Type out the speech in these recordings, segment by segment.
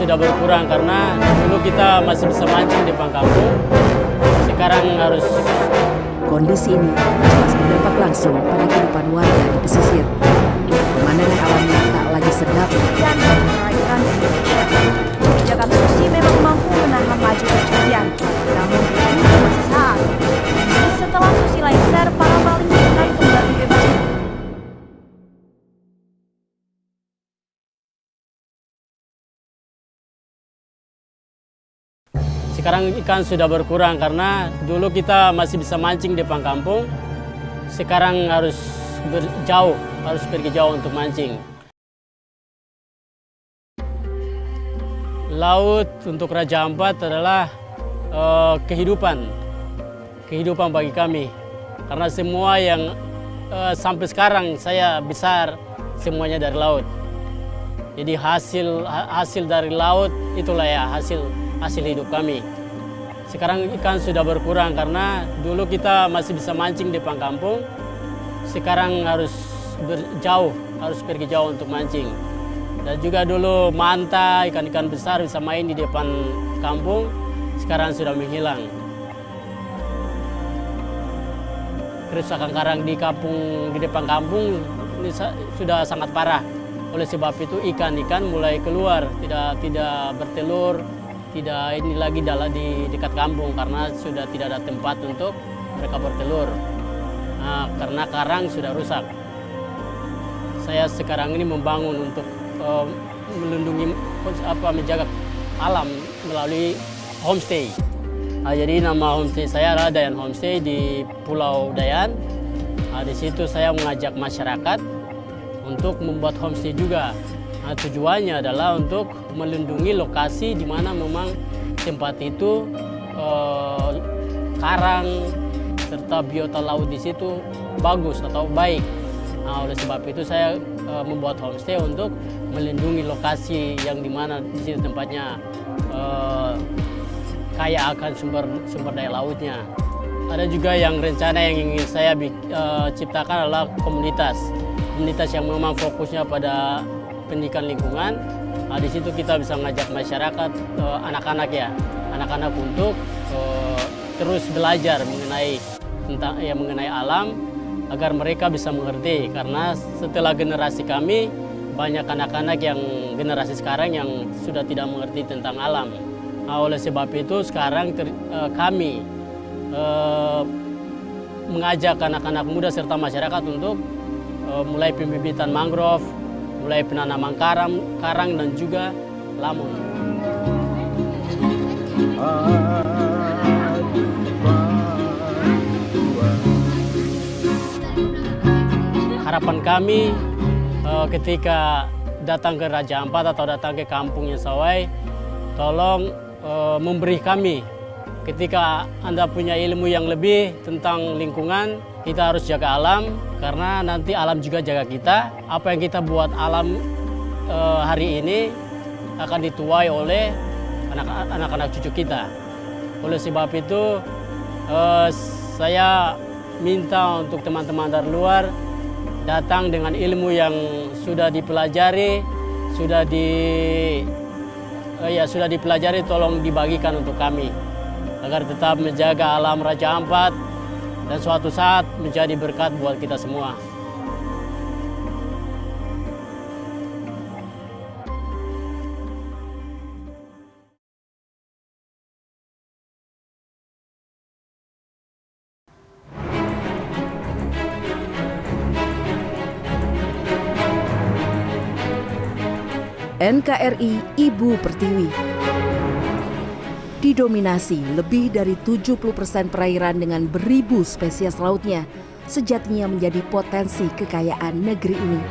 sudah berkurang karena dulu kita masih bisa mancing di kampung, sekarang harus. Kondisi ini jelas berdampak langsung pada kehidupan warga di pesisir. Pemandangan alamnya tak lagi sedap dan perairan Indonesia. Kebijakan Susi memang mampu menahan laju kejadian, namun ini masih saat. Ini setelah Susi lengser, para maling akan kembali bebas. Sekarang ikan sudah berkurang karena dulu kita masih bisa mancing di kampung, sekarang harus jauh, harus pergi jauh untuk mancing. Laut untuk Raja Ampat adalah kehidupan bagi kami, karena semua yang sampai sekarang saya besar semuanya dari laut. Jadi hasil dari laut itulah ya hasil hidup kami. Sekarang ikan sudah berkurang karena dulu kita masih bisa mancing di kampung, sekarang harus jauh, harus pergi jauh untuk mancing. Dan juga dulu manta, ikan-ikan besar bisa main di depan kampung, sekarang sudah menghilang. Kerusakan karang di depan kampung ini sudah sangat parah. Oleh sebab itu ikan-ikan mulai keluar, tidak bertelur, tidak ini lagi di dekat kampung karena sudah tidak ada tempat untuk mereka bertelur. Nah, karena karang sudah rusak. Saya sekarang ini membangun untuk melindungi menjaga alam melalui homestay. Nah, jadi nama homestay saya adalah Dayan Homestay di Pulau Dayan. Nah, di situ saya mengajak masyarakat untuk membuat homestay juga. Nah, tujuannya adalah untuk melindungi lokasi di mana memang tempat itu karang serta biota laut di situ bagus atau baik. Nah, oleh sebab itu saya membuat homestay untuk melindungi lokasi yang di mana di situ tempatnya kaya akan sumber daya lautnya. Ada juga yang rencana yang ingin saya ciptakan adalah komunitas yang memang fokusnya pada pendidikan lingkungan. Nah, di situ kita bisa mengajak masyarakat, anak-anak untuk terus belajar mengenai alam agar mereka bisa mengerti. Karena setelah generasi kami banyak anak-anak yang generasi sekarang yang sudah tidak mengerti tentang alam. Nah, oleh sebab itu sekarang kami mengajak anak-anak muda serta masyarakat untuk mulai pembibitan mangrove, mulai penanaman karang dan juga lamun. Harapan kami ketika datang ke Raja Ampat atau datang ke kampungnya Sawai, tolong memberi kami, ketika Anda punya ilmu yang lebih tentang lingkungan, kita harus jaga alam, karena nanti alam juga jaga kita. Apa yang kita buat alam hari ini akan dituai oleh anak-anak cucu kita. Oleh sebab itu saya minta untuk teman-teman dari luar datang dengan ilmu yang sudah dipelajari, sudah dipelajari, tolong dibagikan untuk kami agar tetap menjaga alam Raja Ampat dan suatu saat menjadi berkat buat kita semua. NKRI Ibu Pertiwi didominasi lebih dari 70% perairan dengan beribu spesies lautnya, sejatinya menjadi potensi kekayaan negeri ini.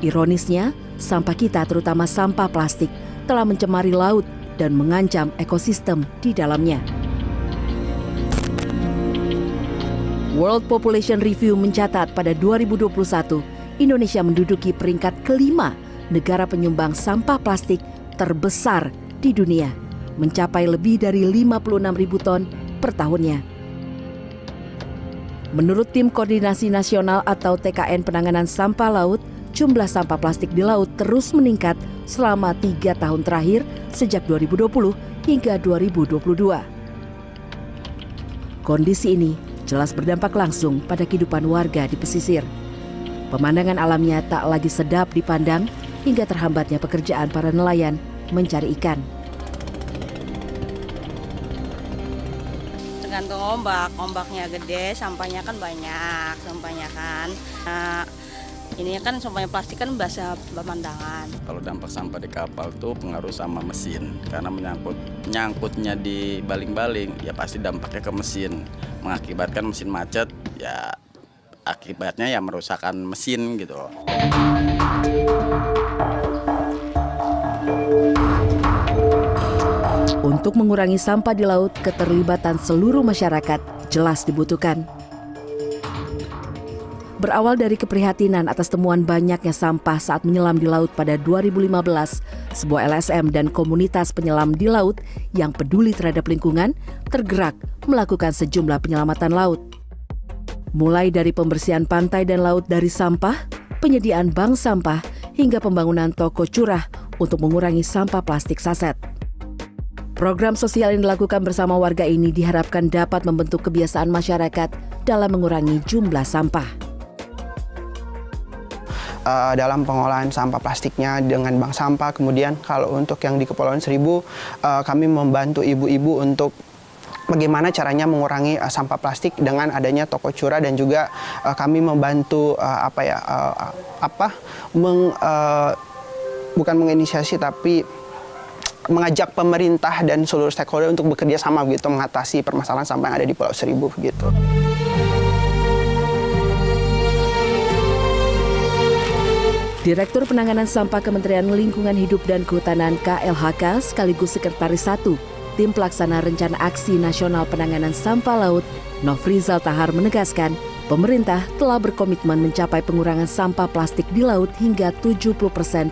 Ironisnya, sampah kita terutama sampah plastik telah mencemari laut dan mengancam ekosistem di dalamnya. World Population Review mencatat pada 2021, Indonesia menduduki peringkat kelima negara penyumbang sampah plastik terbesar di dunia, mencapai lebih dari 56.000 ton per tahunnya. Menurut Tim Koordinasi Nasional atau TKN Penanganan Sampah Laut, jumlah sampah plastik di laut terus meningkat selama 3 tahun terakhir sejak 2020 hingga 2022. Kondisi ini jelas berdampak langsung pada kehidupan warga di pesisir. Pemandangan alamnya tak lagi sedap dipandang hingga terhambatnya pekerjaan para nelayan mencari ikan. Tergantung ombaknya gede, sampahnya kan banyak, sampahnya kan. Nah, ini kan sampahnya plastik kan basah pemandangan. Kalau dampak sampah di kapal tuh pengaruh sama mesin, karena nyangkutnya di baling-baling, ya pasti dampaknya ke mesin, mengakibatkan mesin macet, ya akibatnya ya merusakkan mesin gitu. Untuk mengurangi sampah di laut, keterlibatan seluruh masyarakat jelas dibutuhkan. Berawal dari keprihatinan atas temuan banyaknya sampah saat menyelam di laut pada 2015, sebuah LSM dan komunitas penyelam di laut yang peduli terhadap lingkungan tergerak melakukan sejumlah penyelamatan laut. Mulai dari pembersihan pantai dan laut dari sampah, penyediaan bank sampah, hingga pembangunan toko curah untuk mengurangi sampah plastik saset. Program sosial yang dilakukan bersama warga ini diharapkan dapat membentuk kebiasaan masyarakat dalam mengurangi jumlah sampah. Dalam pengolahan sampah plastiknya dengan bank sampah, kemudian kalau untuk yang di Kepulauan Seribu, kami membantu ibu-ibu untuk bagaimana caranya mengurangi sampah plastik dengan adanya toko curah, dan juga kami membantu bukan menginisiasi tapi mengajak pemerintah dan seluruh stakeholder untuk bekerja sama begitu mengatasi permasalahan sampah yang ada di Pulau Seribu gitu. Direktur Penanganan Sampah Kementerian Lingkungan Hidup dan Kehutanan KLHK sekaligus Sekretaris 1 Tim Pelaksana Rencana Aksi Nasional Penanganan Sampah Laut, Nofrizal Tahar menegaskan, pemerintah telah berkomitmen mencapai pengurangan sampah plastik di laut hingga 70%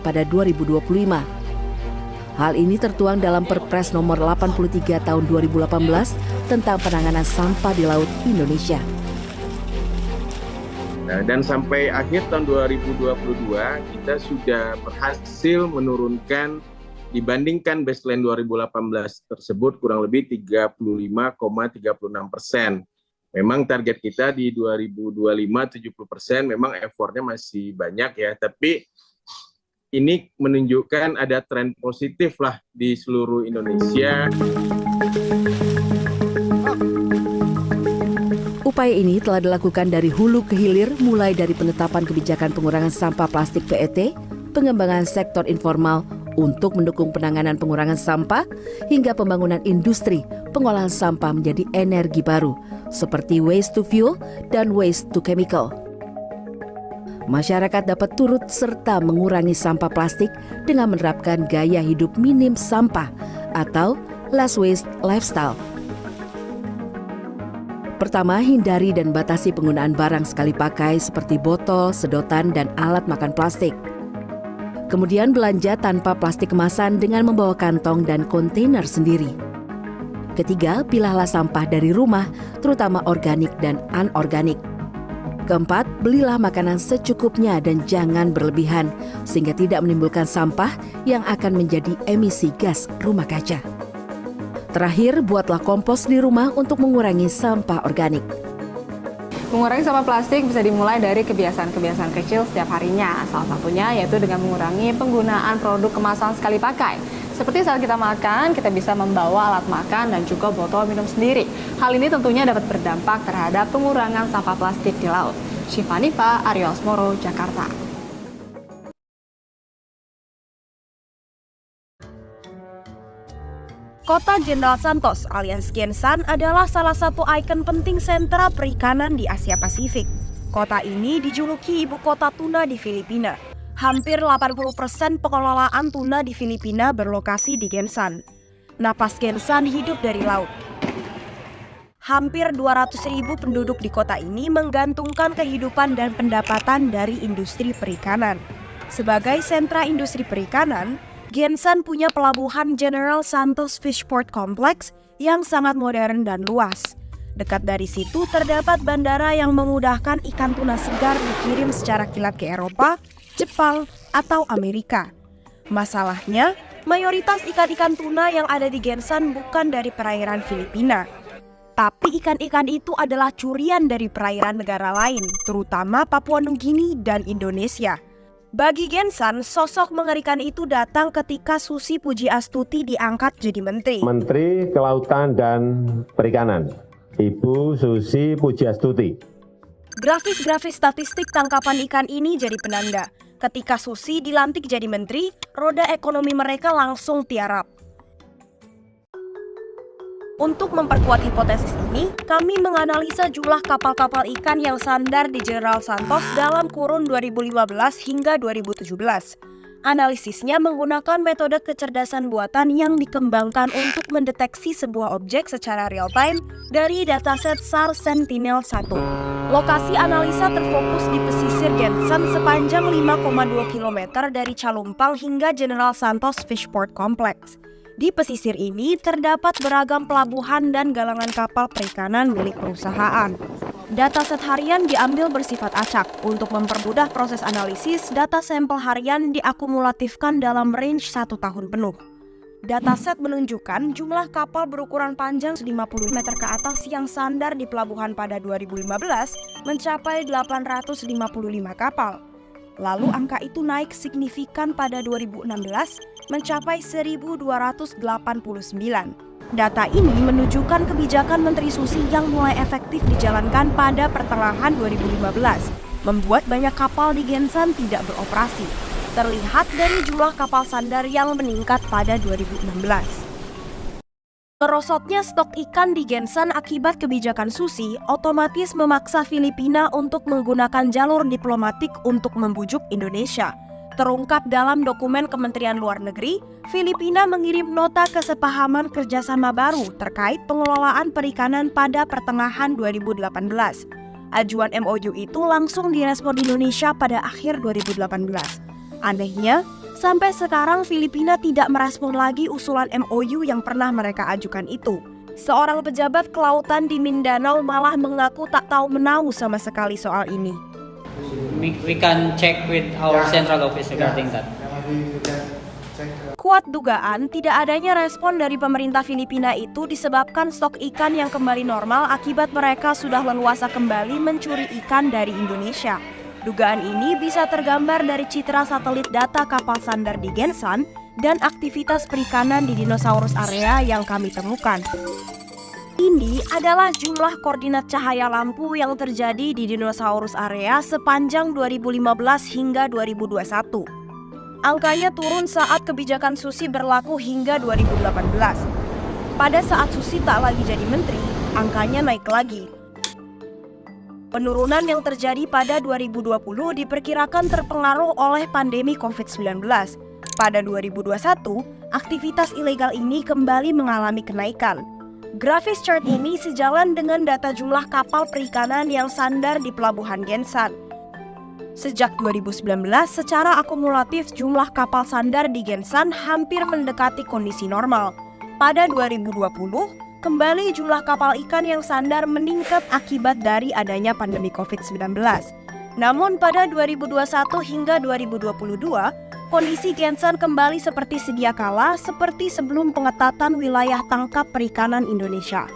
pada 2025. Hal ini tertuang dalam Perpres nomor 83 tahun 2018 tentang penanganan sampah di laut Indonesia. Nah, dan sampai akhir tahun 2022 kita sudah berhasil menurunkan dibandingkan baseline 2018 tersebut kurang lebih 35,36%. Memang target kita di 2025 70%, memang effortnya masih banyak ya, tapi ini menunjukkan ada tren positif lah di seluruh Indonesia. Upaya ini telah dilakukan dari hulu ke hilir, mulai dari penetapan kebijakan pengurangan sampah plastik PET, pengembangan sektor informal untuk mendukung penanganan pengurangan sampah, hingga pembangunan industri pengolahan sampah menjadi energi baru, seperti waste to fuel dan waste to chemical. Masyarakat dapat turut serta mengurangi sampah plastik dengan menerapkan gaya hidup minim sampah atau less waste lifestyle. Pertama, hindari dan batasi penggunaan barang sekali pakai seperti botol, sedotan, dan alat makan plastik. Kemudian belanja tanpa plastik kemasan dengan membawa kantong dan kontainer sendiri. Ketiga, pilahlah sampah dari rumah, terutama organik dan anorganik. Keempat, belilah makanan secukupnya dan jangan berlebihan, sehingga tidak menimbulkan sampah yang akan menjadi emisi gas rumah kaca. Terakhir, buatlah kompos di rumah untuk mengurangi sampah organik. Mengurangi sampah plastik bisa dimulai dari kebiasaan-kebiasaan kecil setiap harinya. Salah satunya yaitu dengan mengurangi penggunaan produk kemasan sekali pakai. Seperti saat kita makan, kita bisa membawa alat makan dan juga botol minum sendiri. Hal ini tentunya dapat berdampak terhadap pengurangan sampah plastik di laut. Syifa Nifa, Aryo Asmoro, Jakarta. Kota General Santos alias Gensan adalah salah satu ikon penting sentra perikanan di Asia Pasifik. Kota ini dijuluki ibu kota tuna di Filipina. Hampir 80% pengelolaan tuna di Filipina berlokasi di Gensan. Napas Gensan hidup dari laut. Hampir 200.000 penduduk di kota ini menggantungkan kehidupan dan pendapatan dari industri perikanan. Sebagai sentra industri perikanan, Gensan punya pelabuhan General Santos Fishport Complex yang sangat modern dan luas. Dekat dari situ terdapat bandara yang memudahkan ikan tuna segar dikirim secara kilat ke Eropa, Jepang, atau Amerika. Masalahnya, mayoritas ikan-ikan tuna yang ada di Gensan bukan dari perairan Filipina. Tapi ikan-ikan itu adalah curian dari perairan negara lain, terutama Papua Nugini dan Indonesia. Bagi Gensan, sosok mengerikan itu datang ketika Susi Pujiastuti diangkat jadi menteri. Menteri Kelautan dan Perikanan, Ibu Susi Pujiastuti. Grafis-grafis statistik tangkapan ikan ini jadi penanda. Ketika Susi dilantik jadi menteri, roda ekonomi mereka langsung tiarap. Untuk memperkuat hipotesis ini, kami menganalisa jumlah kapal-kapal ikan yang sandar di General Santos dalam kurun 2015 hingga 2017. Analisisnya menggunakan metode kecerdasan buatan yang dikembangkan untuk mendeteksi sebuah objek secara real-time dari dataset SAR Sentinel-1. Lokasi analisa terfokus di pesisir Gensan sepanjang 5,2 km dari Calumpang hingga General Santos Fishport Complex. Di pesisir ini terdapat beragam pelabuhan dan galangan kapal perikanan milik perusahaan. Dataset harian diambil bersifat acak. Untuk mempermudah proses analisis, data sampel harian diakumulatifkan dalam range 1 tahun penuh. Dataset menunjukkan jumlah kapal berukuran panjang 50 meter ke atas yang sandar di pelabuhan pada 2015 mencapai 855 kapal. Lalu angka itu naik signifikan pada 2016 mencapai 1.289. Data ini menunjukkan kebijakan Menteri Susi yang mulai efektif dijalankan pada pertengahan 2015, membuat banyak kapal di Gensan tidak beroperasi. Terlihat dari jumlah kapal sandar yang meningkat pada 2016. Merosotnya stok ikan di Gensan akibat kebijakan Susi otomatis memaksa Filipina untuk menggunakan jalur diplomatik untuk membujuk Indonesia. Terungkap dalam dokumen Kementerian Luar Negeri, Filipina mengirim nota kesepahaman kerjasama baru terkait pengelolaan perikanan pada pertengahan 2018. Ajuan MOU itu langsung direspon Indonesia pada akhir 2018. Anehnya, sampai sekarang Filipina tidak merespon lagi usulan MOU yang pernah mereka ajukan itu. Seorang pejabat kelautan di Mindanao malah mengaku tak tahu menahu sama sekali soal ini. We can check with our central office regarding that. Kuat dugaan tidak adanya respon dari pemerintah Filipina itu disebabkan stok ikan yang kembali normal akibat mereka sudah leluasa kembali mencuri ikan dari Indonesia. Dugaan ini bisa tergambar dari citra satelit data kapal sandar di Gensan dan aktivitas perikanan di dinosaurus area yang kami temukan. Ini adalah jumlah koordinat cahaya lampu yang terjadi di dinosaurus area sepanjang 2015 hingga 2021. Angkanya turun saat kebijakan Susi berlaku hingga 2018. Pada saat Susi tak lagi jadi menteri, angkanya naik lagi. Penurunan yang terjadi pada 2020 diperkirakan terpengaruh oleh pandemi COVID-19. Pada 2021, aktivitas ilegal ini kembali mengalami kenaikan. Grafis chart ini sejalan dengan data jumlah kapal perikanan yang sandar di pelabuhan Gensan. Sejak 2019, secara akumulatif jumlah kapal sandar di Gensan hampir mendekati kondisi normal. Pada 2020, kembali jumlah kapal ikan yang sandar meningkat akibat dari adanya pandemi COVID-19. Namun pada 2021 hingga 2022, kondisi Gensan kembali seperti sedia kala seperti sebelum pengetatan wilayah tangkap perikanan Indonesia.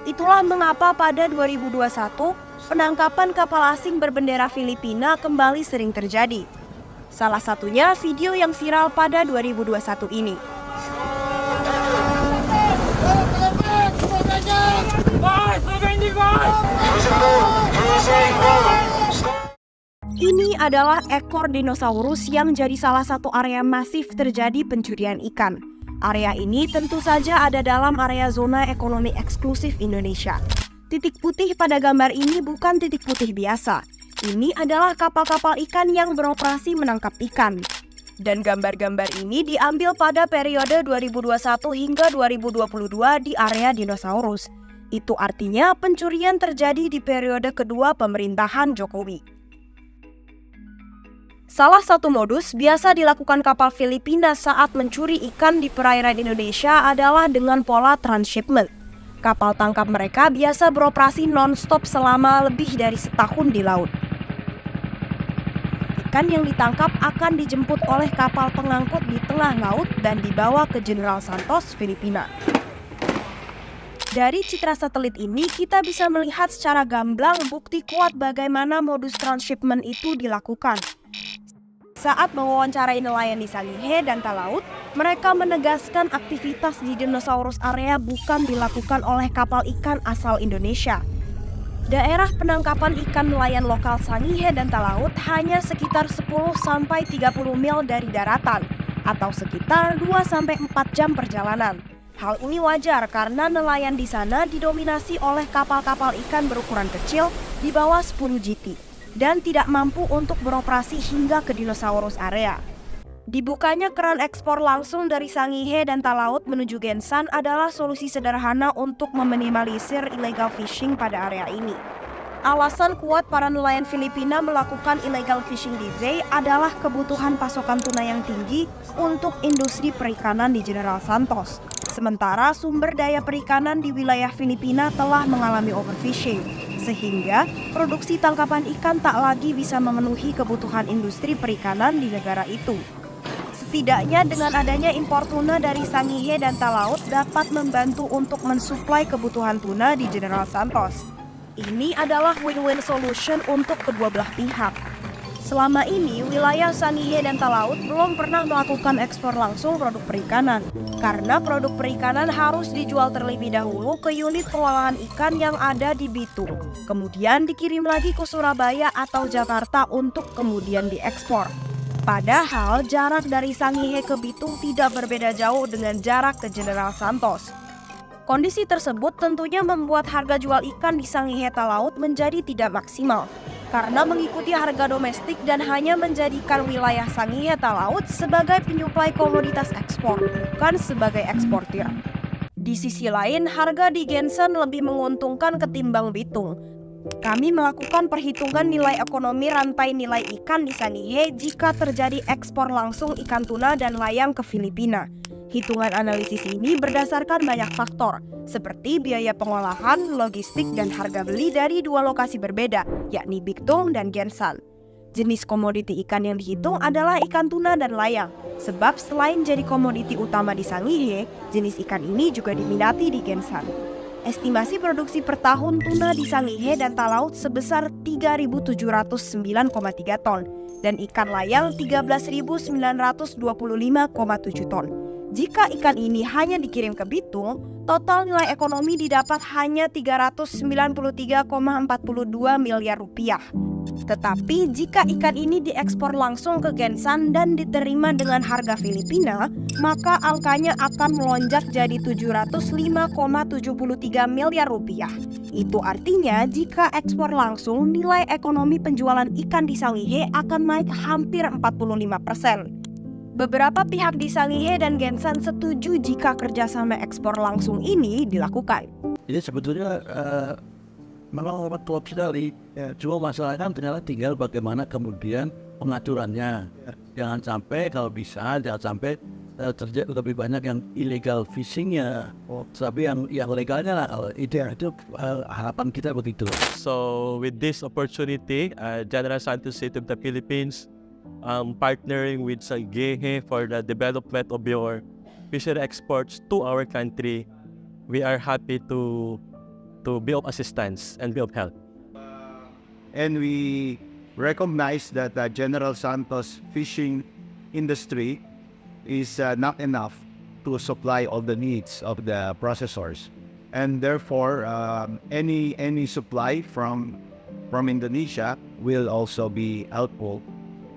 Itulah mengapa pada 2021, penangkapan kapal asing berbendera Filipina kembali sering terjadi. Salah satunya video yang viral pada 2021 ini. Ini adalah ekor dinosaurus yang jadi salah satu area masif terjadi pencurian ikan. Area ini tentu saja ada dalam area zona ekonomi eksklusif Indonesia. Titik putih pada gambar ini bukan titik putih biasa. Ini adalah kapal-kapal ikan yang beroperasi menangkap ikan. Dan gambar-gambar ini diambil pada periode 2021 hingga 2022 di area dinosaurus. Itu artinya pencurian terjadi di periode kedua pemerintahan Jokowi. Salah satu modus biasa dilakukan kapal Filipina saat mencuri ikan di perairan Indonesia adalah dengan pola transshipment. Kapal tangkap mereka biasa beroperasi non-stop selama lebih dari setahun di laut. Ikan yang ditangkap akan dijemput oleh kapal pengangkut di tengah laut dan dibawa ke General Santos, Filipina. Dari citra satelit ini, kita bisa melihat secara gamblang bukti kuat bagaimana modus transshipment itu dilakukan. Saat mewawancarai nelayan di Sangihe dan Talaut, mereka menegaskan aktivitas di dinosaurus area bukan dilakukan oleh kapal ikan asal Indonesia. Daerah penangkapan ikan nelayan lokal Sangihe dan Talaut hanya sekitar 10-30 mil dari daratan, atau sekitar 2-4 jam perjalanan. Hal ini wajar karena nelayan di sana didominasi oleh kapal-kapal ikan berukuran kecil di bawah 10 GT dan tidak mampu untuk beroperasi hingga ke dinosaurus area. Dibukanya keran ekspor langsung dari Sangihe dan Talaut menuju Gensan adalah solusi sederhana untuk meminimalisir illegal fishing pada area ini. Alasan kuat para nelayan Filipina melakukan illegal fishing di Zay adalah kebutuhan pasokan tuna yang tinggi untuk industri perikanan di General Santos. Sementara sumber daya perikanan di wilayah Filipina telah mengalami overfishing, sehingga produksi tangkapan ikan tak lagi bisa memenuhi kebutuhan industri perikanan di negara itu. Setidaknya dengan adanya impor tuna dari Sangihe dan Talaut dapat membantu untuk mensuplai kebutuhan tuna di General Santos. Ini adalah win-win solution untuk kedua belah pihak. Selama ini, wilayah Sangihe dan Talaut belum pernah melakukan ekspor langsung produk perikanan, karena produk perikanan harus dijual terlebih dahulu ke unit pengolahan ikan yang ada di Bitung, kemudian dikirim lagi ke Surabaya atau Jakarta untuk kemudian diekspor. Padahal jarak dari Sangihe ke Bitung tidak berbeda jauh dengan jarak ke General Santos. Kondisi tersebut tentunya membuat harga jual ikan di Sangihe Talaut menjadi tidak maksimal, karena mengikuti harga domestik dan hanya menjadikan wilayah Sangihe Talaut sebagai penyuplai komoditas ekspor, bukan sebagai eksportir. Di sisi lain, harga di Gensan lebih menguntungkan ketimbang Bitung. Kami melakukan perhitungan nilai ekonomi rantai nilai ikan di Sangihe jika terjadi ekspor langsung ikan tuna dan layang ke Filipina. Hitungan analisis ini berdasarkan banyak faktor, seperti biaya pengolahan, logistik, dan harga beli dari dua lokasi berbeda, yakni Bitung dan Gensan. Jenis komoditi ikan yang dihitung adalah ikan tuna dan layang, sebab selain jadi komoditi utama di Sangihe, jenis ikan ini juga diminati di Gensan. Estimasi produksi per tahun tuna di Sangihe dan Talaut sebesar 3.709,3 ton dan ikan layang 13.925,7 ton. Jika ikan ini hanya dikirim ke Bitung, total nilai ekonomi didapat hanya 393,42 miliar rupiah. Tetapi jika ikan ini diekspor langsung ke Gensan dan diterima dengan harga Filipina, maka angkanya akan melonjak jadi 705,73 miliar rupiah. Itu artinya jika ekspor langsung, nilai ekonomi penjualan ikan di Sangihe akan naik hampir 45%. Beberapa pihak di Sangihe dan Gensan setuju jika kerjasama ekspor langsung ini dilakukan. Jadi sebetulnya memang klop sekali, ya, cuma masalahnya ternyata tinggal bagaimana kemudian pengaturannya. Jangan sampai kalau bisa, jangan sampai terjadi lebih banyak yang illegal fishingnya, tapi yang legalnya lah. Ideal itu harapan kita begitu. So with this opportunity, General Santos City of the Philippines partnering with Sangihe for the development of your fishery exports to our country. We are happy to be of assistance and be of help. And we recognize that the General Santos fishing industry is not enough to supply all the needs of the processors. And therefore, any supply from Indonesia will also be helpful.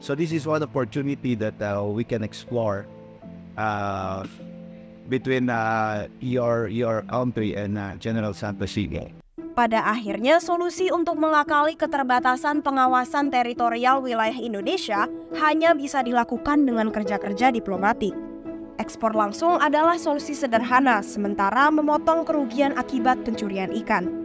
So this is one opportunity that we can explore between your country and General Santos City. Pada akhirnya, solusi untuk mengakali keterbatasan pengawasan teritorial wilayah Indonesia hanya bisa dilakukan dengan kerja-kerja diplomatik. Ekspor langsung adalah solusi sederhana, sementara memotong kerugian akibat pencurian ikan.